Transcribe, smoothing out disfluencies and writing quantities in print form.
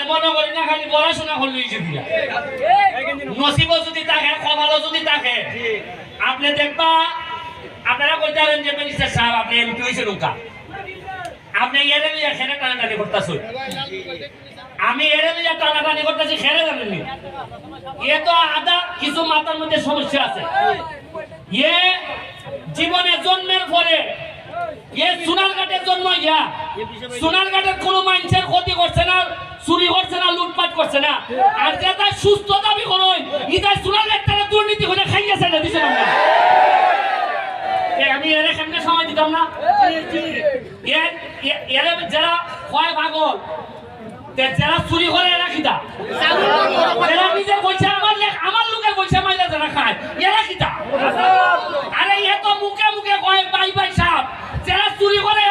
মনে করি না খালি পড়াশোনা করলে দিয়া নসিব যদি থাকে কপালও যদি থাকে আপনি দেখবা আপনারা কইতে পারেন যে মিনিস্টার সাহেব আপনি এমপি হয়েছে নৌকা আপনি এরে লিয়া খেলে টানাটানি করতেছেন আমি এরে লিয়া টানাটানি করতেছি খেলে জানেননি এ তো আদা কিছু মাথার মধ্যে সমস্যা আছে এ জীবনে জন্মের পরে এ সোনারঘাটের জন্ম ইয়া সোনারঘাটের কোনো মানুষের ক্ষতি করছে না চুরি করছে না লুটপাট করছে না আর যেটা সুস্থ দাবি করুন ইটা সোনারঘাট থেকে দুর্নীতি করে খাইয়েছে না দিছে না আমি এর সামনে সময় দিতাম না এর যারা হয় পাগল যারা চুরি করে এরা খিতা এরা নিজে কইছে আমার লোকের কইছে মাইলা যারা খায় এরা খিতা আরে এ তো মুখে মুখে কয় বাই বাই সাহেব যারা চুরি করে